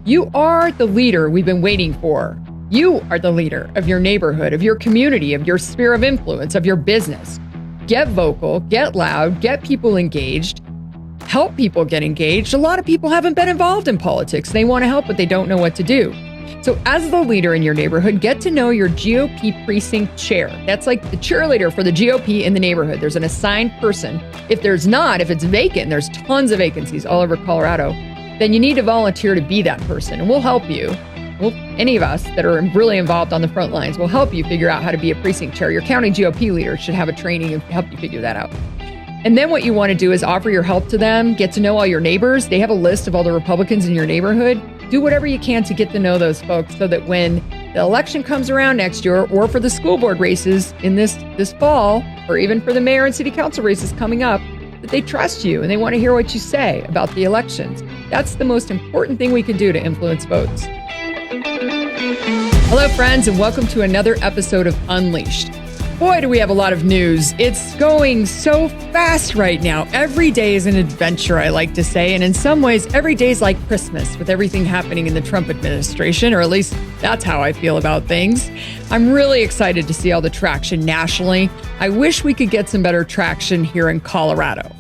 You are the leader we've been waiting for. You are the leader of your neighborhood, of your community, of your sphere of influence, of your business. Get vocal, get loud, get people engaged, help people get engaged. A lot of people haven't been involved in politics. They want to help, but they don't know what to do. So as the leader in your neighborhood, get to know your GOP precinct chair. That's like the cheerleader for the GOP in the neighborhood. There's an assigned person. If there's not, if it's vacant, there's tons of vacancies all over Colorado, then you need to volunteer to be that person. And we'll help you. Well, any of us that are really involved on the front lines will help you figure out how to be a precinct chair. Your county GOP leader should have a training and help you figure that out. And then what you want to do is offer your help to them, get to know all your neighbors. They have a list of all the Republicans in your neighborhood. Do whatever you can to get to know those folks so that when the election comes around next year, or for the school board races in this fall, or even for the mayor and city council races coming up, that they trust you and they want to hear what you say about the elections. That's the most important thing we can do to influence votes. Hello, friends, and welcome to another episode of Unleashed. Boy, do we have a lot of news. It's going so fast right now. Every day is an adventure, I like to say. And in some ways, every day is like Christmas with everything happening in the Trump administration, or at least that's how I feel about things. I'm really excited to see all the traction nationally. I wish we could get some better traction here in Colorado.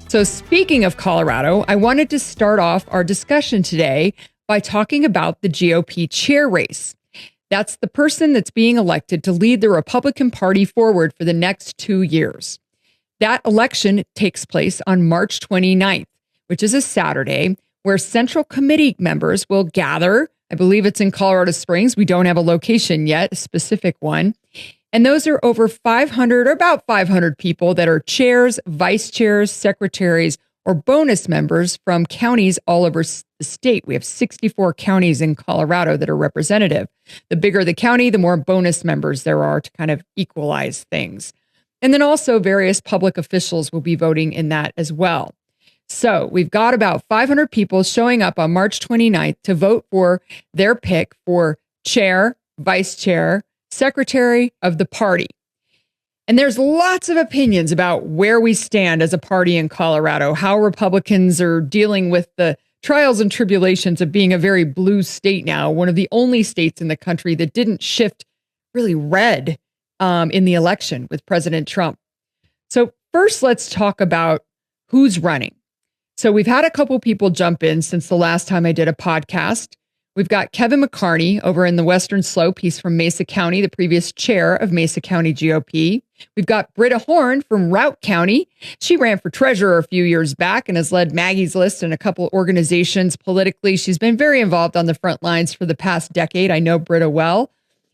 So speaking of Colorado, I wanted to start off our discussion today by talking about the GOP chair race. That's the person that's being elected to lead the Republican Party forward for the next 2 years. That election takes place on March 29th, which is a Saturday, where Central Committee members will gather. I believe it's in Colorado Springs. We don't have a location yet, a specific one. And those are over 500 or about 500 people that are chairs, vice chairs, secretaries, or bonus members from counties all over the state. We have 64 counties in Colorado that are representative. The bigger the county, the more bonus members there are to kind of equalize things. And then also various public officials will be voting in that as well. So we've got about 500 people showing up on March 29th to vote for their pick for chair, vice chair, secretary of the party. And there's lots of opinions about where we stand as a party in Colorado, how Republicans are dealing with the trials and tribulations of being a very blue state now, one of the only states in the country that didn't shift really red in the election with President Trump. So first, let's talk about who's running. So we've had a couple people jump in since the last time I did a podcast. We've got Kevin McCarney over in the Western Slope. He's from Mesa County, the previous chair of Mesa County GOP. We've got Britta Horn from Routt County. She ran for treasurer a few years back and has led Maggie's List and a couple organizations politically. She's been very involved on the front lines for the past decade. I know Britta well.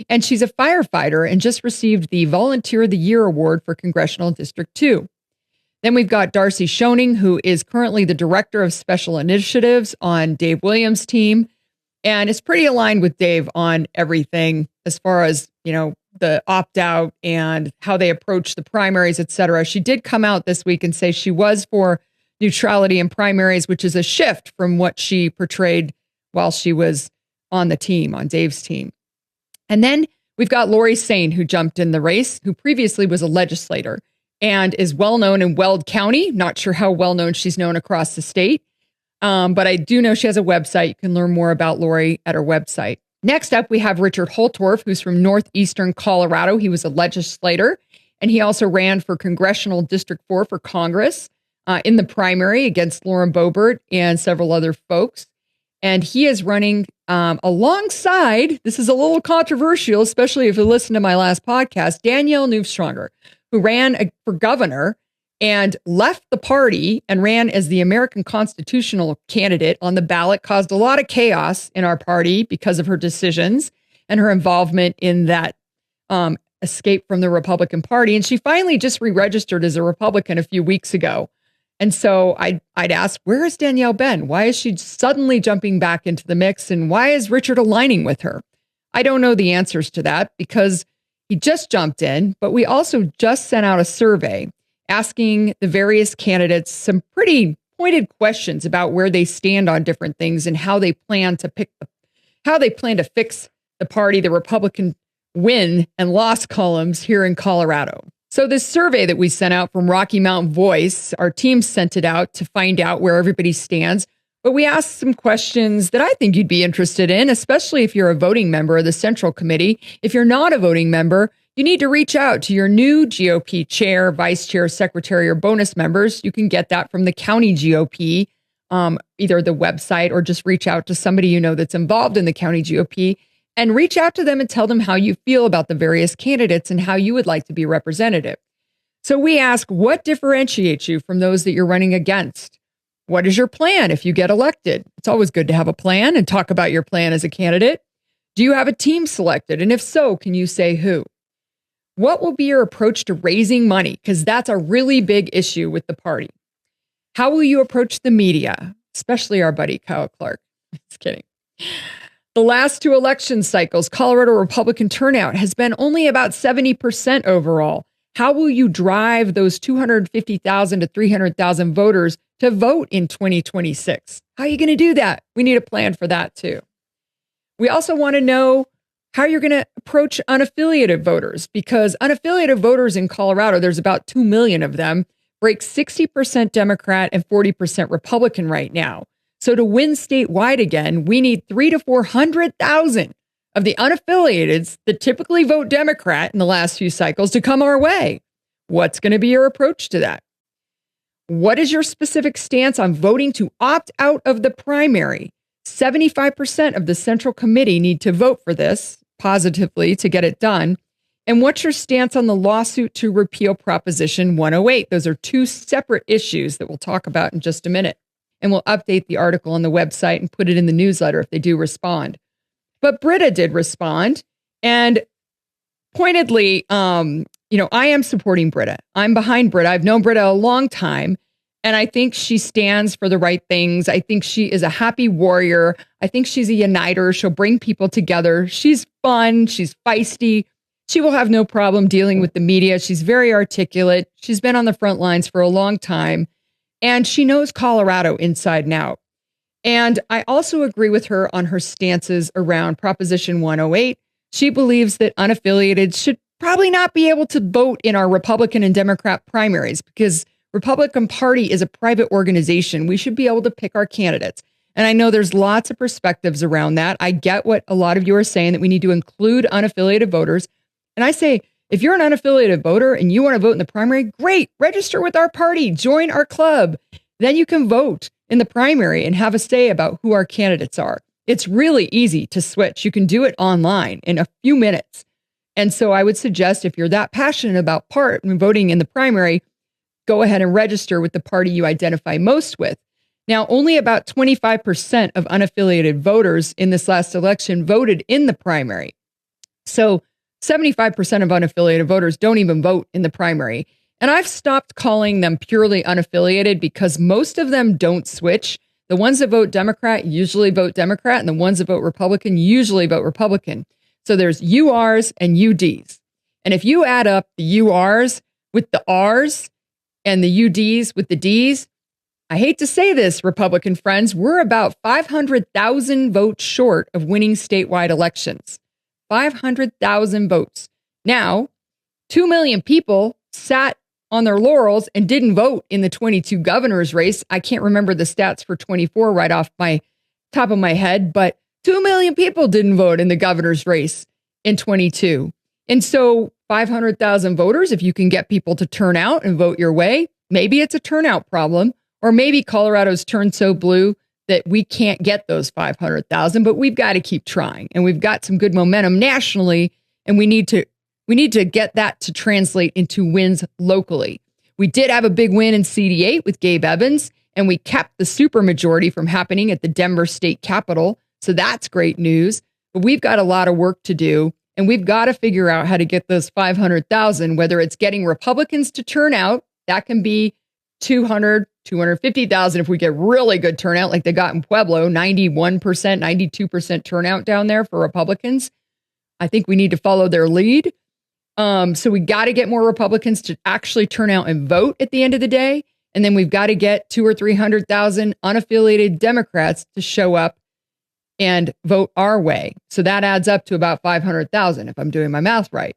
And she's a firefighter and just received the Volunteer of the Year Award for Congressional District 2. Then we've got Darcy Schoening, who is currently the Director of Special Initiatives on Dave Williams' team. And it's pretty aligned with Dave on everything as far as, the opt-out and how they approach the primaries, et cetera. She did come out this week and say she was for neutrality in primaries, which is a shift from what she portrayed while she was on the team, on Dave's team. And then we've got Lori Sain, who jumped in the race, who previously was a legislator and is well-known in Weld County. Not sure how well-known she's known across the state. But I do know she has a website. You can learn more about Lori at her website. Next up, we have Richard Holtorf, who's from northeastern Colorado. He was a legislator, and he also ran for Congressional District 4 for Congress in the primary against Lauren Boebert and several other folks. And he is running alongside, this is a little controversial, especially if you listen to my last podcast, Danielle Neufstronger, who ran for governor and left the party and ran as the American constitutional candidate on the ballot, caused a lot of chaos in our party because of her decisions and her involvement in that escape from the Republican Party. And she finally just re-registered as a Republican a few weeks ago. And so I'd ask, where has Danielle been? Why is she suddenly jumping back into the mix? And why is Richard aligning with her? I don't know the answers to that because he just jumped in, but we also just sent out a survey asking the various candidates some pretty pointed questions about where they stand on different things and how they plan to fix the party, the Republican win and loss columns here in Colorado. So this survey that we sent out from Rocky Mountain Voice, our team sent it out to find out where everybody stands. But we asked some questions that I think you'd be interested in, especially if you're a voting member of the Central Committee. If you're not a voting member, you need to reach out to your new GOP chair, vice chair, secretary, or bonus members. You can get that from the county GOP, either the website or just reach out to somebody you know that's involved in the county GOP and reach out to them and tell them how you feel about the various candidates and how you would like to be representative. So we ask, what differentiates you from those that you're running against? What is your plan if you get elected? It's always good to have a plan and talk about your plan as a candidate. Do you have a team selected? And if so, can you say who? What will be your approach to raising money? Because that's a really big issue with the party. How will you approach the media, especially our buddy Kyle Clark? Just kidding. The last two election cycles, Colorado Republican turnout has been only about 70% overall. How will you drive those 250,000 to 300,000 voters to vote in 2026? How are you going to do that? We need a plan for that too. We also want to know how you're going to approach unaffiliated voters, because unaffiliated voters in Colorado, there's about 2 million of them, break 60% Democrat and 40% Republican right now. So to win statewide again, we need 300,000 to 400,000 of the unaffiliateds that typically vote Democrat in the last few cycles to come our way. What's going to be your approach to that? What is your specific stance on voting to opt out of the primary? 75% of the Central Committee need to vote for this positively to get it done. And what's your stance on the lawsuit to repeal Proposition 108? Those are two separate issues that we'll talk about in just a minute. And we'll update the article on the website and put it in the newsletter if they do respond. But Britta did respond, and pointedly, I am supporting Britta. I'm behind Britta. I've known Britta a long time, and I think she stands for the right things. I think she is a happy warrior. I think she's a uniter. She'll bring people together. She's fun. She's feisty. She will have no problem dealing with the media. She's very articulate. She's been on the front lines for a long time, and she knows Colorado inside and out. And I also agree with her on her stances around Proposition 108. She believes that unaffiliated should probably not be able to vote in our Republican and Democrat primaries because Republican Party is a private organization. We should be able to pick our candidates. And I know there's lots of perspectives around that. I get what a lot of you are saying, that we need to include unaffiliated voters. And I say, if you're an unaffiliated voter and you want to vote in the primary, great, register with our party, join our club. Then you can vote in the primary and have a say about who our candidates are. It's really easy to switch. You can do it online in a few minutes. And so I would suggest, if you're that passionate about voting in the primary, go ahead and register with the party you identify most with. Now, only about 25% of unaffiliated voters in this last election voted in the primary. So 75% of unaffiliated voters don't even vote in the primary. And I've stopped calling them purely unaffiliated because most of them don't switch. The ones that vote Democrat usually vote Democrat, and the ones that vote Republican usually vote Republican. So there's URs and UDs. And if you add up the URs with the Rs and the UDs with the Ds, I hate to say this, Republican friends, we're about 500,000 votes short of winning statewide elections. 500,000 votes. Now, 2 million people sat on their laurels and didn't vote in the 22 governor's race. I can't remember the stats for 24 right off my top of my head, but 2 million people didn't vote in the governor's race in 22. And so 500,000 voters, if you can get people to turn out and vote your way, maybe it's a turnout problem, or maybe Colorado's turned so blue that we can't get those 500,000, but we've got to keep trying. And we've got some good momentum nationally, and we need to get that to translate into wins locally. We did have a big win in CD8 with Gabe Evans, and we kept the supermajority from happening at the Denver State Capitol. So that's great news. But we've got a lot of work to do, and we've got to figure out how to get those 500,000, whether it's getting Republicans to turn out. That can be 200, 250,000 if we get really good turnout like they got in Pueblo, 91%, 92% turnout down there for Republicans. I think we need to follow their lead. So we got to get more Republicans to actually turn out and vote at the end of the day. And then we've got to get 200,000 or 300,000 unaffiliated Democrats to show up and vote our way. So that adds up to about 500,000 if I'm doing my math right.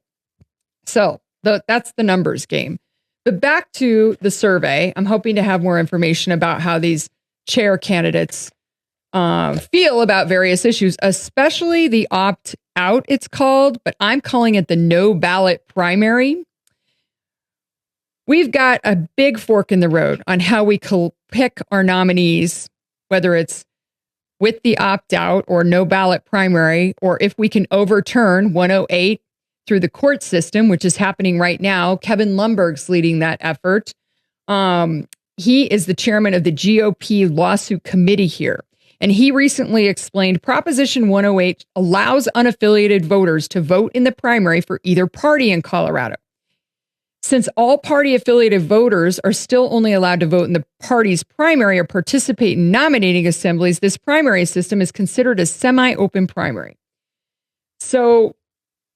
So that's the numbers game. But back to the survey, I'm hoping to have more information about how these chair candidates feel about various issues, especially the opt-out, it's called, but I'm calling it the no ballot primary. We've got a big fork in the road on how we pick our nominees, whether it's with the opt-out or no ballot primary, or if we can overturn 108 through the court system, which is happening right now. Kevin Lumberg's leading that effort. He is the chairman of the GOP lawsuit committee here. And he recently explained Proposition 108 allows unaffiliated voters to vote in the primary for either party in Colorado. Since all party affiliated voters are still only allowed to vote in the party's primary or participate in nominating assemblies, this primary system is considered a semi-open primary. So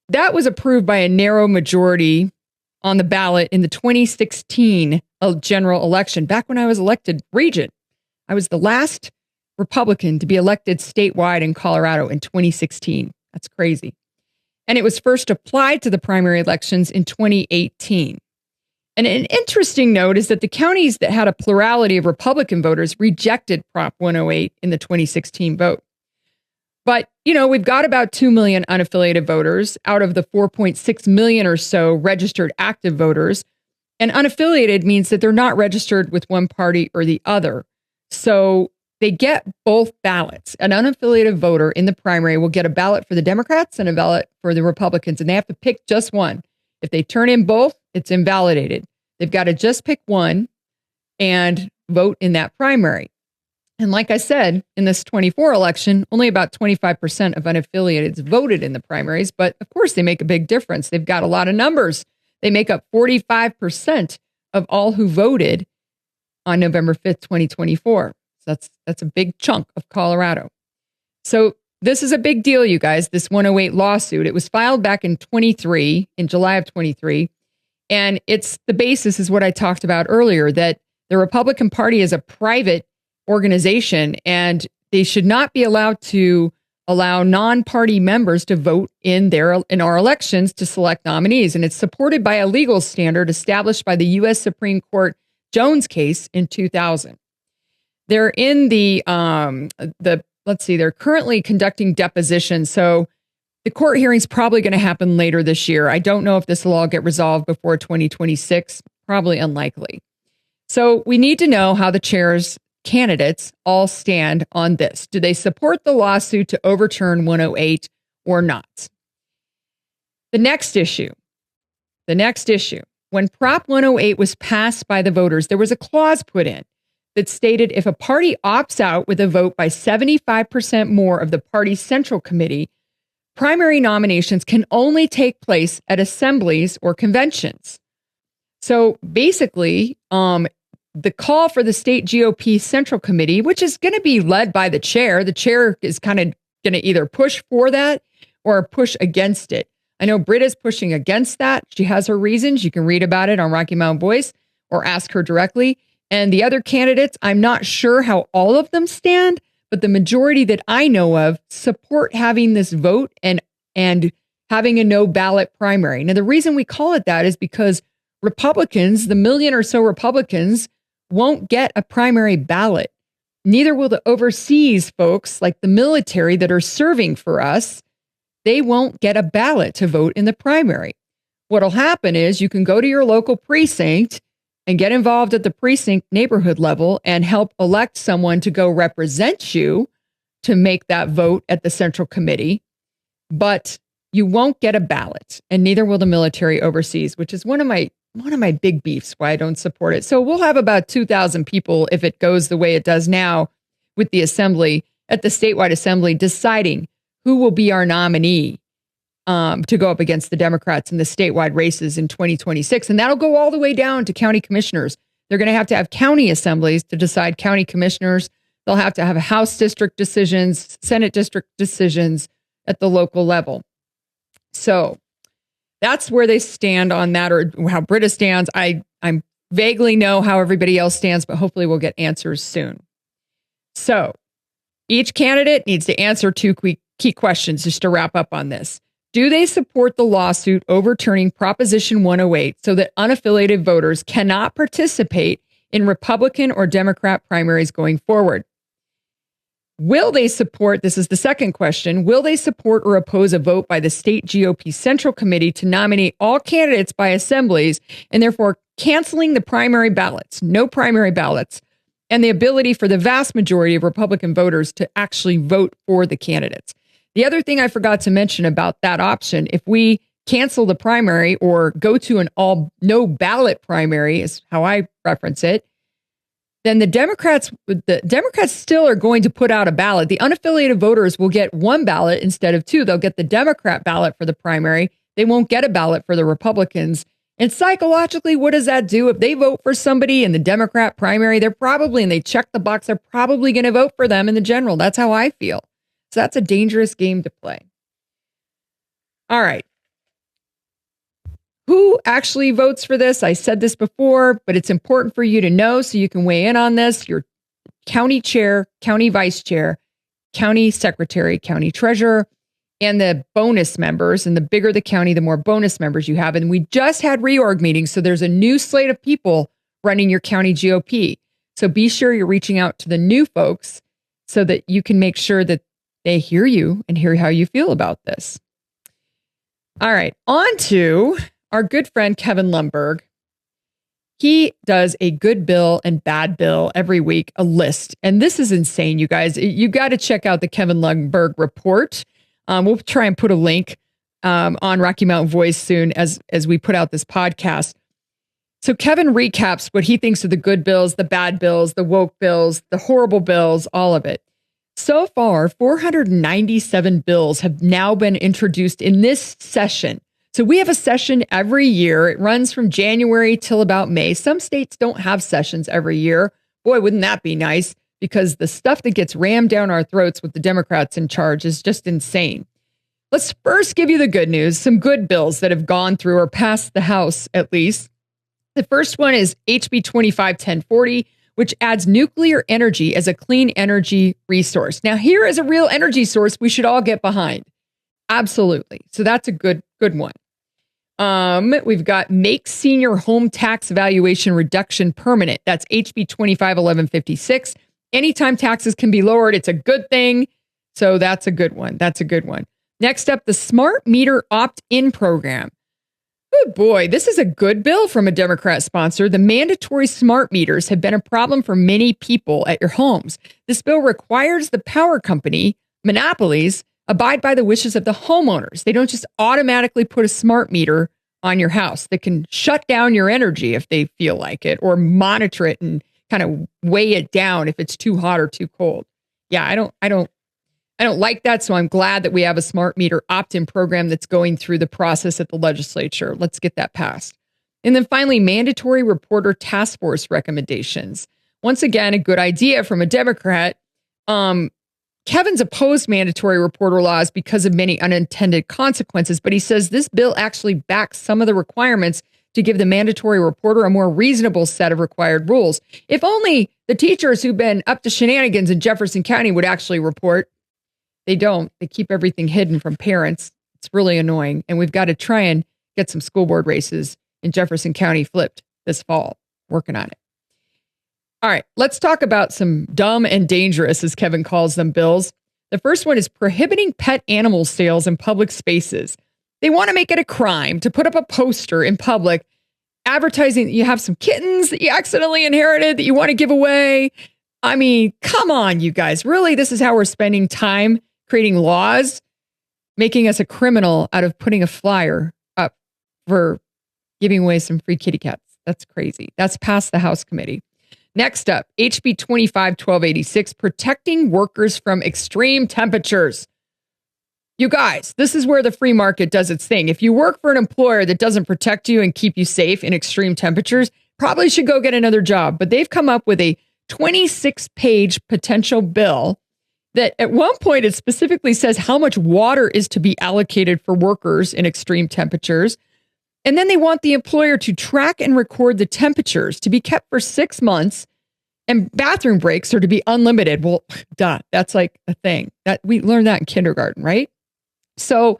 that was approved by a narrow majority on the ballot in the 2016 general election. Back when I was elected regent, I was the last Republican to be elected statewide in Colorado in 2016. That's crazy. And it was first applied to the primary elections in 2018. And an interesting note is that the counties that had a plurality of Republican voters rejected Prop 108 in the 2016 vote. But, we've got about 2 million unaffiliated voters out of the 4.6 million or so registered active voters. And unaffiliated means that they're not registered with one party or the other. So they get both ballots. An unaffiliated voter in the primary will get a ballot for the Democrats and a ballot for the Republicans, and they have to pick just one. If they turn in both, it's invalidated. They've got to just pick one and vote in that primary. And like I said, in this 24 election, only about 25% of unaffiliateds voted in the primaries, but of course they make a big difference. They've got a lot of numbers. They make up 45% of all who voted on November 5th, 2024. That's a big chunk of Colorado. So this is a big deal, you guys, this 108 lawsuit. It was filed back in July of 23. And the basis is what I talked about earlier, that the Republican Party is a private organization and they should not be allowed to allow non-party members to vote in our elections to select nominees. And it's supported by a legal standard established by the U.S. Supreme Court Jones case in 2000. They're in they're currently conducting depositions. So the court hearing's probably going to happen later this year. I don't know if this will all get resolved before 2026, probably unlikely. So we need to know how the chair's candidates all stand on this. Do they support the lawsuit to overturn 108 or not? The next issue, when Prop 108 was passed by the voters, there was a clause put in that stated if a party opts out with a vote by 75% more of the party's central committee, primary nominations can only take place at assemblies or conventions. So basically, the call for the state GOP Central Committee, which is going to be led by the chair is kind of going to either push for that or push against it. I know Britta's pushing against that. She has her reasons. You can read about it on Rocky Mountain Voice or ask her directly. And the other candidates, I'm not sure how all of them stand, but the majority that I know of support having this vote and having a no ballot primary. Now, the reason we call it that is because Republicans, the million or so Republicans, won't get a primary ballot. Neither will the overseas folks like the military that are serving for us. They won't get a ballot to vote in the primary. What'll happen is you can go to your local precinct and get involved at the precinct neighborhood level and help elect someone to go represent you to make that vote at the central committee. But you won't get a ballot, and neither will the military overseas, which is one of my big beefs why I don't support it. So we'll have about 2,000 people if it goes the way it does now with the assembly, at the statewide assembly, deciding who will be our nominee to go up against the Democrats in the statewide races in 2026. And that'll go all the way down to county commissioners. They're going to have county assemblies to decide county commissioners. They'll have to have House district decisions, Senate district decisions at the local level. So that's where they stand on that, or how Britta stands. I vaguely know how everybody else stands, but hopefully we'll get answers soon. So each candidate needs to answer two key questions just to wrap up on this. Do they support the lawsuit overturning Proposition 108 so that unaffiliated voters cannot participate in Republican or Democrat primaries going forward? Will they support, this is the second question, will they support or oppose a vote by the state GOP Central Committee to nominate all candidates by assemblies and therefore canceling the primary ballots, no primary ballots, and the ability for the vast majority of Republican voters to actually vote for the candidates? The other thing I forgot to mention about that option, if we cancel the primary or go to an all no ballot primary, is how I reference it, then the Democrats still are going to put out a ballot. The unaffiliated voters will get one ballot instead of two. They'll get the Democrat ballot for the primary. They won't get a ballot for the Republicans. And psychologically, what does that do? If they vote for somebody in the Democrat primary, and they check the box, they're probably going to vote for them in the general. That's how I feel. So that's a dangerous game to play. All right. Who actually votes for this? I said this before, but it's important for you to know so you can weigh in on this. Your county chair, county vice chair, county secretary, county treasurer, and the bonus members. And the bigger the county, the more bonus members you have. And we just had reorg meetings, so there's a new slate of people running your county GOP. So be sure you're reaching out to the new folks so that you can make sure that they hear you and hear how you feel about this. All right, on to our good friend, Kevin Lundberg. He does a good bill and bad bill every week, a list. And this is insane, you guys. You got to check out the Kevin Lundberg report. We'll try and put a link on Rocky Mountain Voice soon as we put out this podcast. So Kevin recaps what he thinks of the good bills, the bad bills, the woke bills, the horrible bills, all of it. So far, 497 bills have now been introduced in this session. So we have a session every year. It runs from January till about May. Some states don't have sessions every year. Boy, wouldn't that be nice? Because the stuff that gets rammed down our throats with the Democrats in charge is just insane. Let's first give you the good news, some good bills that have gone through or passed the House at least. The first one is HB 25-1040, which adds nuclear energy as a clean energy resource. Now, here is a real energy source we should all get behind. Absolutely. So that's a good one. We've got Make Senior Home Tax Valuation Reduction Permanent. That's HB 25-1156. Anytime taxes can be lowered, it's a good thing. So that's a good one. Next up, the Smart Meter Opt-in Program. Oh boy, this is a good bill from a Democrat sponsor. The mandatory smart meters have been a problem for many people at your homes. This bill requires the power company, monopolies, abide by the wishes of the homeowners. They don't just automatically put a smart meter on your house that can shut down your energy if they feel like it, or monitor it and kind of weigh it down if it's too hot or too cold. Yeah, I don't like that. So I'm glad that we have a smart meter opt-in program that's going through the process at the legislature. Let's get that passed. And then finally, mandatory reporter task force recommendations. Once again, a good idea from a Democrat. Kevin's opposed mandatory reporter laws because of many unintended consequences, but he says this bill actually backs some of the requirements to give the mandatory reporter a more reasonable set of required rules. If only the teachers who've been up to shenanigans in Jefferson County would actually report. They don't. They keep everything hidden from parents. It's really annoying. And we've got to try and get some school board races in Jefferson County flipped this fall. Working on it. All right, let's talk about some dumb and dangerous, as Kevin calls them, bills. The first one is prohibiting pet animal sales in public spaces. They want to make it a crime to put up a poster in public advertising that you have some kittens that you accidentally inherited that you want to give away. I mean, come on, you guys. Really, this is how we're spending time creating laws, making us a criminal out of putting a flyer up for giving away some free kitty cats. That's crazy. That's past the House committee. Next up, HB 25-1286, protecting workers from extreme temperatures. You guys, this is where the free market does its thing. If you work for an employer that doesn't protect you and keep you safe in extreme temperatures, probably should go get another job. But they've come up with a 26-page potential bill that at one point it specifically says how much water is to be allocated for workers in extreme temperatures. And then they want the employer to track and record the temperatures to be kept for 6 months, and bathroom breaks are to be unlimited. Well, duh, that's like a thing that we learned that in kindergarten, right? So,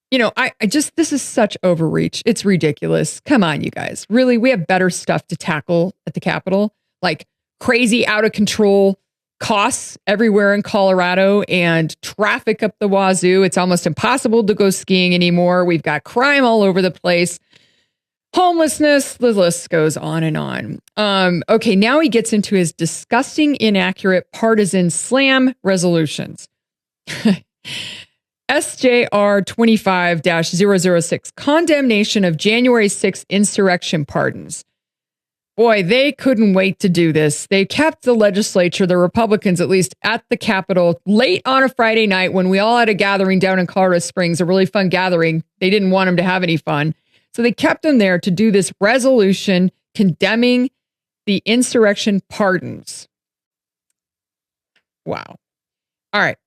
you know, I just, this is such overreach. It's ridiculous. Come on, you guys. Really, we have better stuff to tackle at the Capitol, like crazy out of control costs everywhere in Colorado and traffic up the wazoo. It's almost impossible to go skiing anymore. We've got crime all over the place. Homelessness, the list goes on and on. Okay, now he gets into his disgusting, inaccurate, partisan slam resolutions. SJR 25-006, condemnation of January 6th insurrection pardons. Boy, they couldn't wait to do this. They kept the legislature, the Republicans at least, at the Capitol late on a Friday night when we all had a gathering down in Colorado Springs, a really fun gathering. They didn't want them to have any fun. So they kept them there to do this resolution condemning the insurrection pardons. Wow. All right.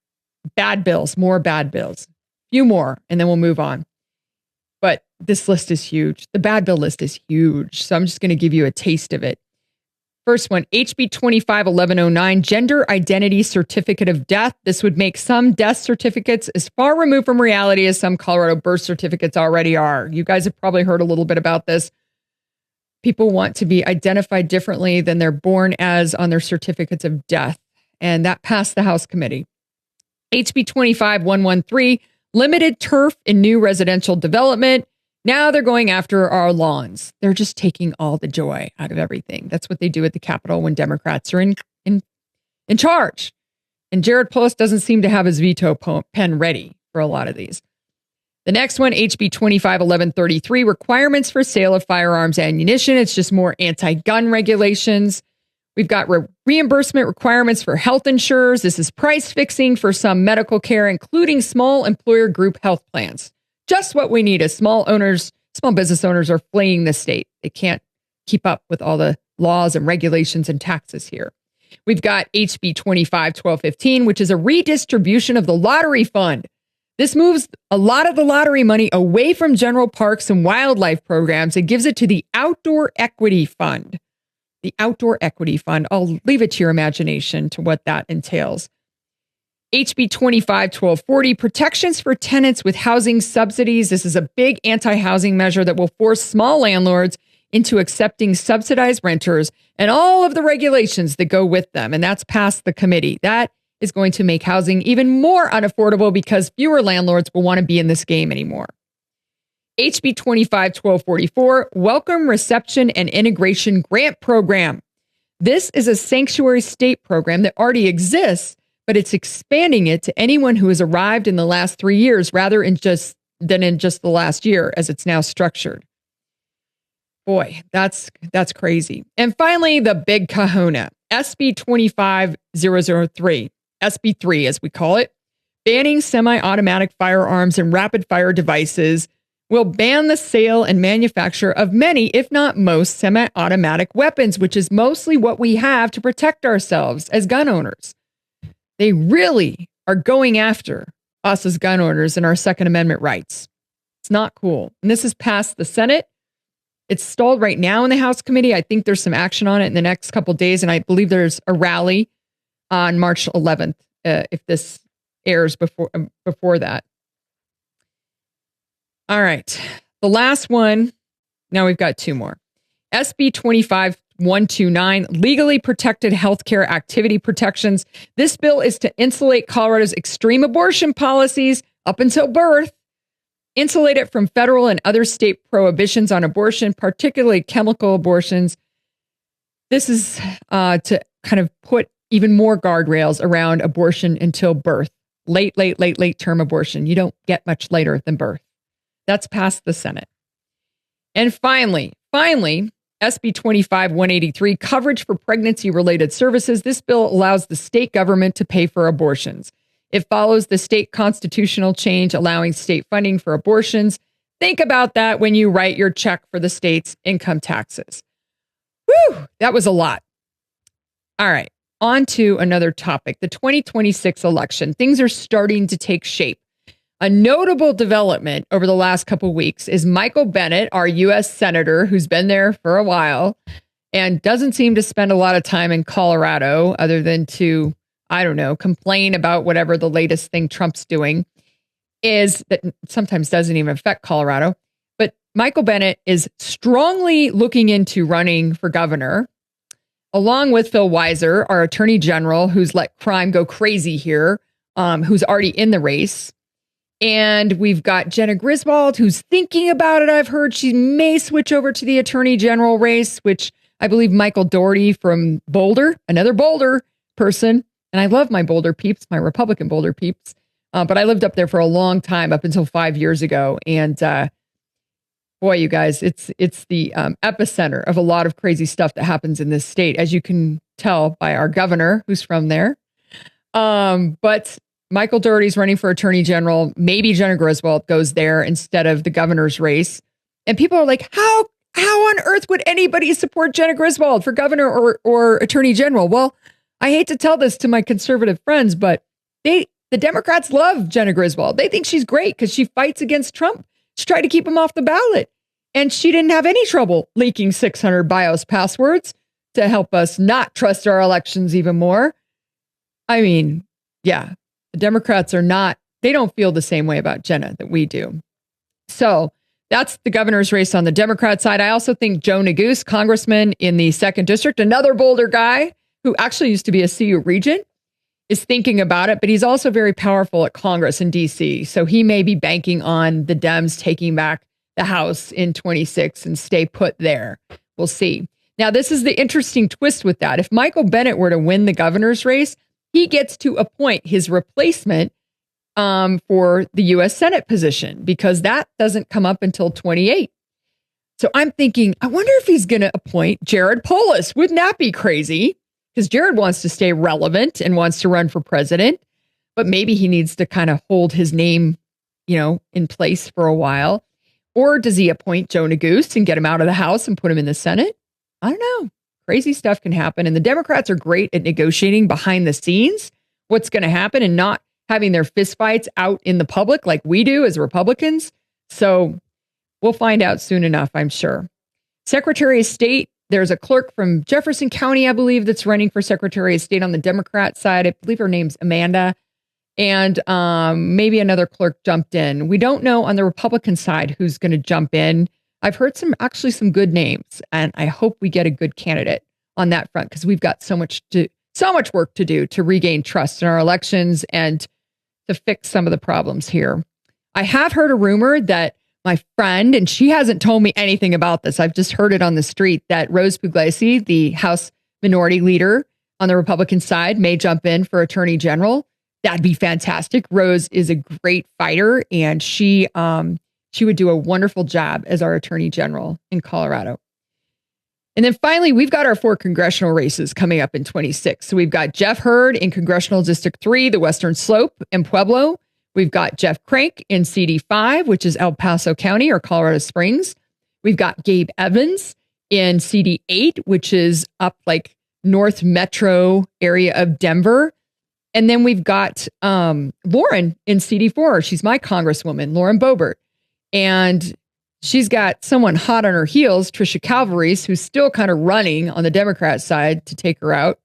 Bad bills, more bad bills. Few more, and then we'll move on. But this list is huge. The bad bill list is huge. So I'm just going to give you a taste of it. First one, HB 25-1109, Gender Identity Certificate of Death. This would make some death certificates as far removed from reality as some Colorado birth certificates already are. You guys have probably heard a little bit about this. People want to be identified differently than they're born as on their certificates of death. And that passed the House committee. HB 25-113, limited turf in new residential development. Now they're going after our lawns. They're just taking all the joy out of everything. That's what they do at the Capitol when Democrats are in charge. And Jared Polis doesn't seem to have his veto pen ready for a lot of these. The next one, HB 25-1133, requirements for sale of firearms and ammunition. It's just more anti-gun regulations. We've got reimbursement requirements for health insurers. This is price fixing for some medical care, including small employer group health plans. Just what we need as small business owners are fleeing the state. They can't keep up with all the laws and regulations and taxes here. We've got HB 25-1215, which is a redistribution of the lottery fund. This moves a lot of the lottery money away from general parks and wildlife programs and gives it to the Outdoor Equity Fund. The Outdoor Equity Fund. I'll leave it to your imagination to what that entails. HB 25-1240, protections for tenants with housing subsidies. This is a big anti-housing measure that will force small landlords into accepting subsidized renters and all of the regulations that go with them. And that's passed the committee. That is going to make housing even more unaffordable because fewer landlords will want to be in this game anymore. HB 25-1244, Welcome Reception and Integration Grant Program. This is a sanctuary state program that already exists, but it's expanding it to anyone who has arrived in the last 3 years rather than in just the last year as it's now structured. Boy, that's crazy. And finally, the big kahuna, SB 25003, SB3 as we call it, banning semi-automatic firearms and rapid-fire devices, will ban the sale and manufacture of many, if not most, semi-automatic weapons, which is mostly what we have to protect ourselves as gun owners. They really are going after us as gun owners and our Second Amendment rights. It's not cool. And this has passed the Senate. It's stalled right now in the House committee. I think there's some action on it in the next couple of days, and I believe there's a rally on March 11th if this airs before that. All right. The last one. Now we've got two more. SB 25129, legally protected healthcare activity protections. This bill is to insulate Colorado's extreme abortion policies up until birth, insulate it from federal and other state prohibitions on abortion, particularly chemical abortions. This is to kind of put even more guardrails around abortion until birth. Late term abortion. You don't get much later than birth. That's passed the Senate. And finally, SB 25183, coverage for pregnancy-related services. This bill allows the state government to pay for abortions. It follows the state constitutional change allowing state funding for abortions. Think about that when you write your check for the state's income taxes. Whew, that was a lot. All right, on to another topic, the 2026 election. Things are starting to take shape. A notable development over the last couple of weeks is Michael Bennet, our U.S. Senator, who's been there for a while and doesn't seem to spend a lot of time in Colorado other than to, I don't know, complain about whatever the latest thing Trump's doing, is that sometimes doesn't even affect Colorado. But Michael Bennet is strongly looking into running for governor. along with Phil Weiser, our attorney general, who's let crime go crazy here, who's already in the race. And we've got Jenna Griswold, who's thinking about it. I've heard she may switch over to the attorney general race, which I believe Michael Doherty from Boulder, another Boulder person. And I love my Boulder peeps, my Republican Boulder peeps. But I lived up there for a long time, up until 5 years ago. And boy, you guys, it's the epicenter of a lot of crazy stuff that happens in this state, as you can tell by our governor, who's from there. But Michael Doherty's running for attorney general. Maybe Jenna Griswold goes there instead of the governor's race. And people are like, how on earth would anybody support Jenna Griswold for governor or attorney general? Well, I hate to tell this to my conservative friends, but the Democrats love Jenna Griswold. They think she's great because she fights against Trump. She tried to keep him off the ballot. And she didn't have any trouble leaking 600 BIOS passwords to help us not trust our elections even more. I mean, yeah. The Democrats they don't feel the same way about Jenna that we do. So that's the governor's race on the Democrat side. I also think Joe Neguse, congressman in the 2nd District, another Boulder guy who actually used to be a CU regent, is thinking about it, but he's also very powerful at Congress in DC. So he may be banking on the Dems taking back the House in 26 and stay put there. We'll see. Now, this is the interesting twist with that. If Michael Bennet were to win the governor's race, he gets to appoint his replacement for the U.S. Senate position, because that doesn't come up until 28. So I'm thinking, I wonder if he's going to appoint Jared Polis. Wouldn't that be crazy? Because Jared wants to stay relevant and wants to run for president, but maybe he needs to kind of hold his name, in place for a while. Or does he appoint Joe Neguse and get him out of the House and put him in the Senate? I don't know. Crazy stuff can happen. And the Democrats are great at negotiating behind the scenes what's going to happen and not having their fistfights out in the public like we do as Republicans. So we'll find out soon enough, I'm sure. Secretary of State, there's a clerk from Jefferson County, I believe, that's running for Secretary of State on the Democrat side. I believe her name's Amanda. And maybe another clerk jumped in. We don't know on the Republican side who's going to jump in. I've heard some good names, and I hope we get a good candidate on that front, because we've got so much work to do to regain trust in our elections and to fix some of the problems here. I have heard a rumor that my friend, and she hasn't told me anything about this, I've just heard it on the street, that Rose Pugliese, the House Minority Leader on the Republican side, may jump in for Attorney General. That'd be fantastic. Rose is a great fighter, and she would do a wonderful job as our Attorney General in Colorado. And then finally, we've got our 4 congressional races coming up in 26. So we've got Jeff Hurd in Congressional District 3, the Western Slope and Pueblo. We've got Jeff Crank in CD5, which is El Paso County or Colorado Springs. We've got Gabe Evans in CD8, which is up like North Metro area of Denver. And then we've got Lauren in CD4. She's my congresswoman, Lauren Boebert. And she's got someone hot on her heels, Tricia Calvaries, who's still kind of running on the Democrat side to take her out.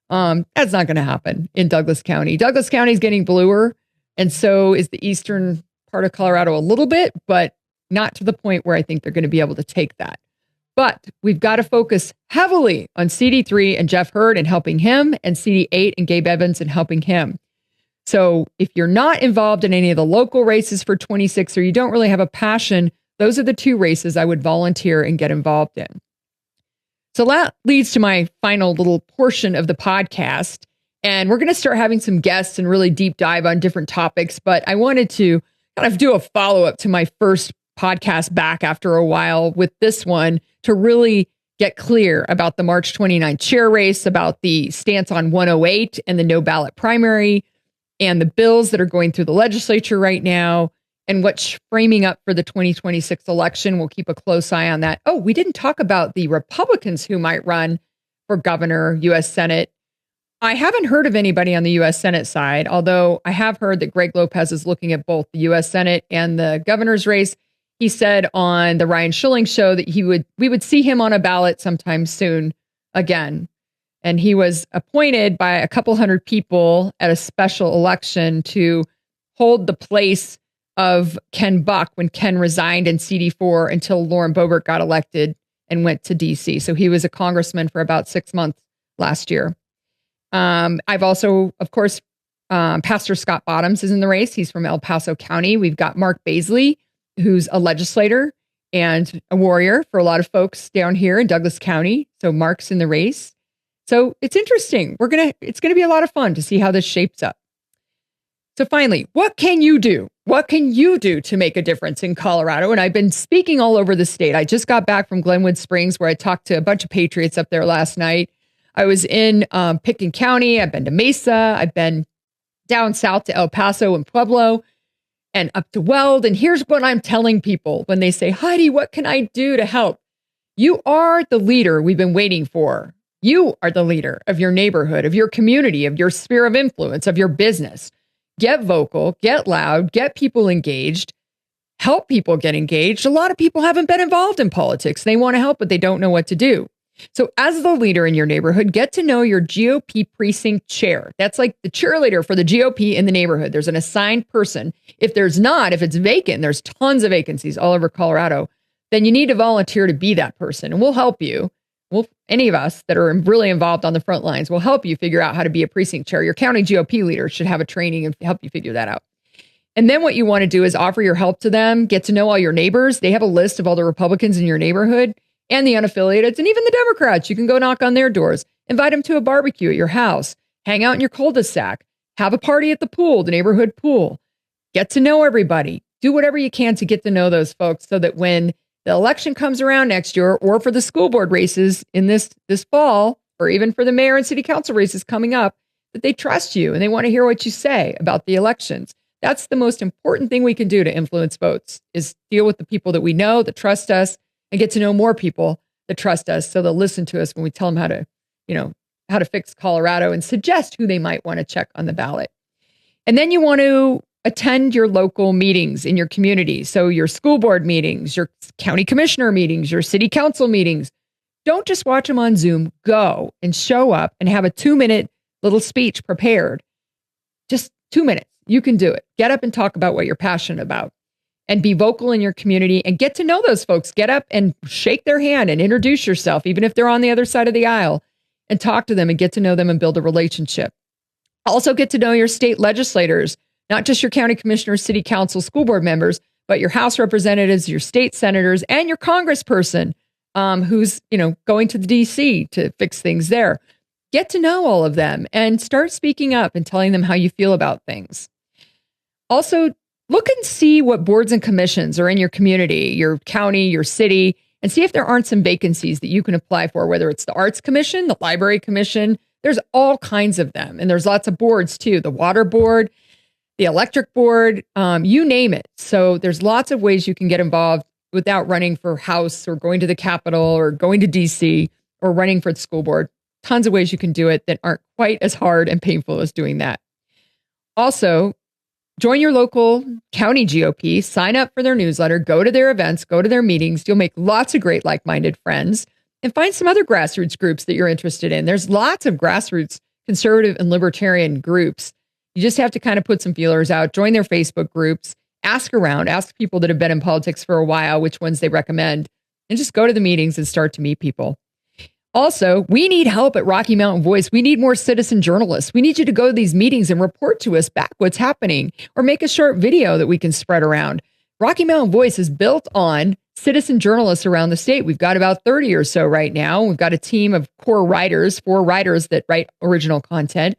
That's not going to happen in Douglas County. Douglas County is getting bluer, and so is the eastern part of Colorado a little bit, but not to the point where I think they're going to be able to take that. But we've got to focus heavily on CD3 and Jeff Hurd and helping him, and CD8 and Gabe Evans and helping him. So if you're not involved in any of the local races for 26, or you don't really have a passion, those are the 2 races I would volunteer and get involved in. So that leads to my final little portion of the podcast. And we're going to start having some guests and really deep dive on different topics. But I wanted to kind of do a follow-up to my first podcast back after a while with this one to really get clear about the March 29th chair race, about the stance on 108 and the no ballot primary, and the bills that are going through the legislature right now, and what's framing up for the 2026 election. We'll keep a close eye on that. Oh, we didn't talk about the Republicans who might run for governor, U.S. Senate. I haven't heard of anybody on the U.S. Senate side, although I have heard that Greg Lopez is looking at both the U.S. Senate and the governor's race. He said on the Ryan Schilling show that we would see him on a ballot sometime soon again. And he was appointed by a couple hundred people at a special election to hold the place of Ken Buck when Ken resigned in CD4 until Lauren Boebert got elected and went to DC. So he was a congressman for about 6 months last year. I've also, of course, Pastor Scott Bottoms is in the race. He's from El Paso County. We've got Mark Baisley, who's a legislator and a warrior for a lot of folks down here in Douglas County. So Mark's in the race. So it's interesting. It's going to be a lot of fun to see how this shapes up. So finally, what can you do? What can you do to make a difference in Colorado? And I've been speaking all over the state. I just got back from Glenwood Springs, where I talked to a bunch of patriots up there last night. I was in Pitkin County. I've been to Mesa. I've been down south to El Paso and Pueblo and up to Weld. And here's what I'm telling people when they say, Heidi, what can I do to help? You are the leader we've been waiting for. You are the leader of your neighborhood, of your community, of your sphere of influence, of your business. Get vocal, get loud, get people engaged, help people get engaged. A lot of people haven't been involved in politics. They want to help, but they don't know what to do. So as the leader in your neighborhood, get to know your GOP precinct chair. That's like the cheerleader for the GOP in the neighborhood. There's an assigned person. If there's not, if it's vacant, there's tons of vacancies all over Colorado, then you need to volunteer to be that person. And we'll help you. Any of us that are really involved on the front lines will help you figure out how to be a precinct chair. Your county GOP leader should have a training and help you figure that out. And then what you want to do is offer your help to them, get to know all your neighbors. They have a list of all the Republicans in your neighborhood and the unaffiliated and even the Democrats. You can go knock on their doors, invite them to a barbecue at your house, hang out in your cul-de-sac, have a party at the pool, the neighborhood pool, get to know everybody, do whatever you can to get to know those folks so that when the election comes around next year, or for the school board races in this fall, or even for the mayor and city council races coming up, that they trust you and they want to hear what you say about the elections. That's the most important thing we can do to influence votes, is deal with the people that we know, that trust us, and get to know more people that trust us so they'll listen to us when we tell them how to fix Colorado and suggest who they might want to check on the ballot. And then you want to attend your local meetings in your community. So your school board meetings, your county commissioner meetings, your city council meetings. Don't just watch them on Zoom. Go and show up and have a 2-minute little speech prepared. Just 2 minutes. You can do it. Get up and talk about what you're passionate about and be vocal in your community and get to know those folks. Get up and shake their hand and introduce yourself, even if they're on the other side of the aisle, and talk to them and get to know them and build a relationship. Also get to know your state legislators, not just your county commissioners, city council, school board members, but your House representatives, your state senators, and your congressperson who's going to the DC to fix things there. Get to know all of them and start speaking up and telling them how you feel about things. Also, look and see what boards and commissions are in your community, your county, your city, and see if there aren't some vacancies that you can apply for, whether it's the Arts Commission, the Library Commission. There's all kinds of them. And there's lots of boards too, the Water Board, the Electric Board, you name it. So there's lots of ways you can get involved without running for House or going to the Capitol or going to DC or running for the school board. Tons of ways you can do it that aren't quite as hard and painful as doing that. Also, join your local county GOP, sign up for their newsletter, go to their events, go to their meetings. You'll make lots of great like-minded friends and find some other grassroots groups that you're interested in. There's lots of grassroots conservative and libertarian groups. You just have to kind of put some feelers out, join their Facebook groups, ask around, ask people that have been in politics for a while, which ones they recommend, and just go to the meetings and start to meet people. Also, we need help at Rocky Mountain Voice. We need more citizen journalists. We need you to go to these meetings and report to us back what's happening or make a short video that we can spread around. Rocky Mountain Voice is built on citizen journalists around the state. We've got about 30 or so right now. We've got a team of core writers, 4 writers that write original content.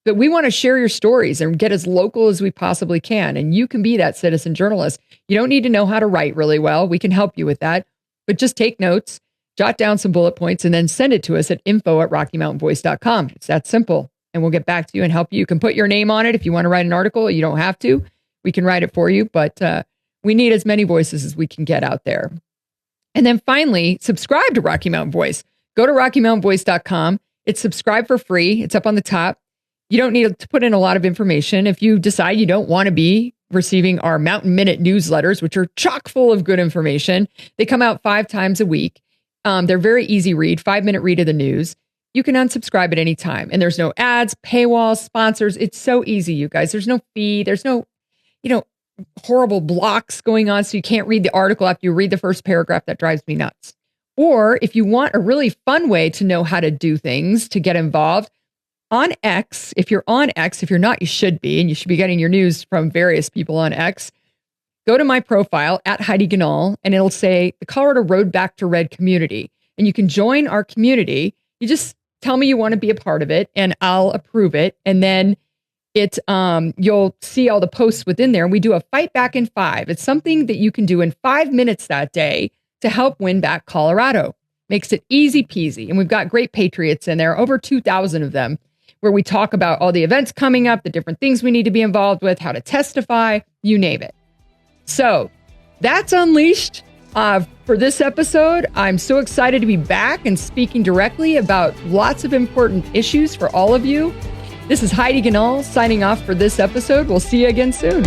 But we want to share your stories and get as local as we possibly can. And you can be that citizen journalist. You don't need to know how to write really well. We can help you with that. But just take notes, jot down some bullet points, and then send it to us at info@rockymountainvoice.com. It's that simple. And we'll get back to you and help you. You can put your name on it if you want to write an article. You don't have to. We can write it for you. But we need as many voices as we can get out there. And then finally, subscribe to Rocky Mountain Voice. Go to rockymountainvoice.com. It's subscribe for free. It's up on the top. You don't need to put in a lot of information. If you decide you don't want to be receiving our Mountain Minute newsletters, which are chock full of good information, they come out 5 times a week. They're very easy read, 5-minute read of the news. You can unsubscribe at any time. And there's no ads, paywalls, sponsors. It's so easy, you guys. There's no fee. There's no, horrible blocks going on so you can't read the article after you read the first paragraph. That drives me nuts. Or if you want a really fun way to know how to do things, to get involved, on X, if you're on X, if you're not, you should be, and you should be getting your news from various people on X, go to my profile at Heidi Ganahl, and it'll say the Colorado Road Back to Red community. And you can join our community. You just tell me you want to be a part of it, and I'll approve it. And then you'll see all the posts within there. And we do a fight back in 5. It's something that you can do in 5 minutes that day to help win back Colorado. Makes it easy peasy. And we've got great patriots in there, over 2,000 of them, where we talk about all the events coming up, the different things we need to be involved with, how to testify, you name it. So that's Unleashed for this episode. I'm so excited to be back and speaking directly about lots of important issues for all of you. This is Heidi Ganahl signing off for this episode. We'll see you again soon.